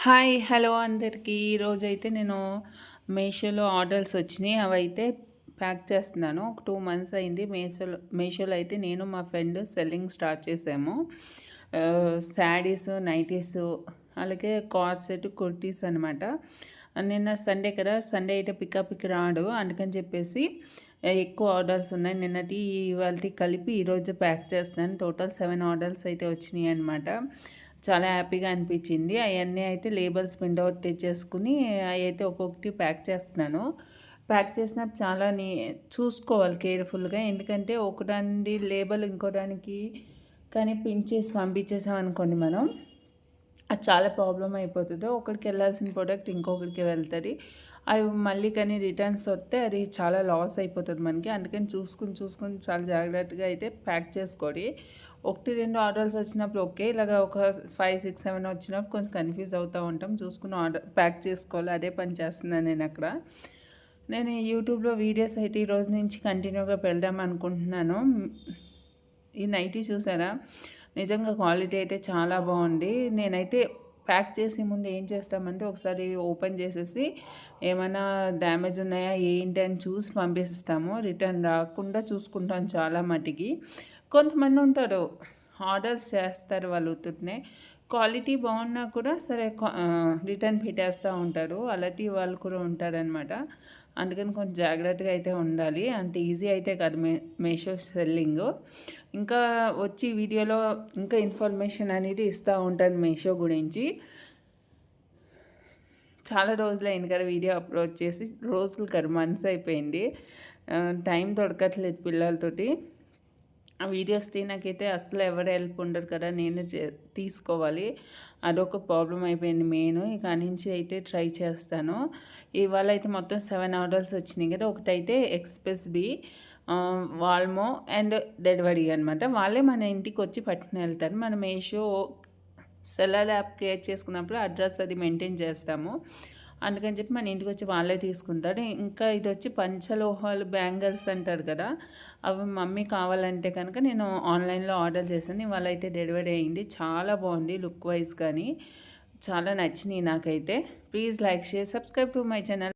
Hi hello అందరికీ ఈరోజైతే నేను మీషోలో ఆర్డర్స్ వచ్చినాయి. అవైతే ప్యాక్ చేస్తున్నాను. ఒక 2 మంత్స్ అయింది. మీషోలో అయితే నేను మా ఫ్రెండ్ సెల్లింగ్ స్టార్ట్ చేసాము. శారీస్, నైటీస్, అలాగే కార్డ్ సెట్, కుర్తీస్ అనమాట. నిన్న సండే కదా, సండే అయితే పికప్కి రాడు, అందుకని చెప్పేసి ఎక్కువ ఆర్డర్స్ ఉన్నాయి. నిన్నటి ఇవాళ కలిపి ఈరోజు ప్యాక్ చేస్తున్నాను. టోటల్ 7 ఆర్డర్స్ అయితే వచ్చినాయి అనమాట. చాలా హ్యాపీగా అనిపించింది. అవన్నీ అయితే లేబుల్స్ ప్రింట్అవుట్ తెచ్చేసుకుని అవి అయితే ఒక్కొక్కటి ప్యాక్ చేస్తున్నాను. ప్యాక్ చేసినప్పుడు చాలా చూసుకోవాలి కేర్ఫుల్గా. ఎందుకంటే ఒకదాని లేబుల్ ఇంకోదానికి కానీ పిన్ చేసి పంపించేసాం అనుకోండి మనం, అది చాలా ప్రాబ్లం అయిపోతుంది. ఒకరికి వెళ్ళాల్సిన ప్రోడక్ట్ ఇంకొకరికి వెళ్తుంది. అవి మళ్ళీ కానీ రిటర్న్స్ వస్తే అది చాలా లాస్ అయిపోతుంది మనకి. అందుకని చూసుకుని చాలా జాగ్రత్తగా అయితే ప్యాక్ చేసుకోండి. 1-2 ఆర్డర్స్ వచ్చినప్పుడు ఓకే, ఇలాగ ఒక 5, 6, 7 వచ్చినప్పుడు కొంచెం కన్ఫ్యూజ్ అవుతూ ఉంటాం. చూసుకుని ఆర్డర్ ప్యాక్ చేసుకోవాలి. అదే పని చేస్తున్నాను నేను అక్కడ. నేను యూట్యూబ్లో వీడియోస్ అయితే ఈరోజు నుంచి కంటిన్యూగా పెడదాం అనుకుంటున్నాను. ఈ నైటీ చూసారా, నిజంగా క్వాలిటీ అయితే చాలా బాగుంది. నేనైతే ప్యాక్ చేసే ముందు ఏం చేస్తామంటే ఒకసారి ఓపెన్ చేసేసి ఏమైనా డ్యామేజ్ ఉన్నాయా ఏంటి అని చూసి పంపిస్తాము. రిటర్న్ రాకుండా చూసుకుంటాం చాలా మటుకి. కొంతమంది ఉంటారు ఆర్డర్స్ చేస్తారు, వాళ్ళు ఉత్తునే క్వాలిటీ బాగున్నా కూడా సరే రిటర్న్ పెట్టేస్తూ ఉంటారు. అలాంటి వాళ్ళు కూడా ఉంటారనమాట. అందుకని కొంచెం జాగ్రత్తగా అయితే ఉండాలి. అంత ఈజీ అయితే కాదు మీషో సెల్లింగ్. ఇంకా వచ్చి వీడియోలో ఇంకా ఇన్ఫర్మేషన్ అనేది ఇస్తూ ఉంటాను మీషో గురించి. చాలా రోజులైంది కదా వీడియో అప్లోడ్ చేసి, రోజులు కాదు మంత్స్ అయిపోయింది. టైం దొరకట్లేదు పిల్లలతోటి. ఆ వీడియోస్ నాకైతే అసలు ఎవరు హెల్ప్ ఉండరు కదా, నేనే తీసుకోవాలి. అదొక ప్రాబ్లం అయిపోయింది మెయిన్. ఇక నుంచి అయితే ట్రై చేస్తాను. ఇవాళ అయితే మొత్తం 7 ఆర్డర్స్ వచ్చినాయి కదా. ఒకటైతే ఎక్స్ప్రెస్ బి, వాల్మో అండ్ డెలివరీ అనమాట. వాళ్ళే మన ఇంటికి వచ్చి పట్టుకుని వెళ్తారు. మనం మీషో సెల్లర్ యాప్ క్రియేట్ చేసుకున్నప్పుడు అడ్రస్ అది మెయింటైన్ చేస్తాము. అందుకని చెప్పి మన ఇంటికి వచ్చి వాళ్ళే తీసుకుంటారు. ఇంకా ఇది వచ్చి పంచలోహాలు బ్యాంగిల్స్ అంటారు కదా, అవి మమ్మీ కావాలంటే కనుక నేను ఆన్లైన్లో ఆర్డర్ చేశాను. ఇవాళ అయితే డెలివరీ అయ్యింది. చాలా బాగుంది లుక్ వైజ్, కానీ చాలా నచ్చినాయి నాకైతే. Please like, share, subscribe to my channel.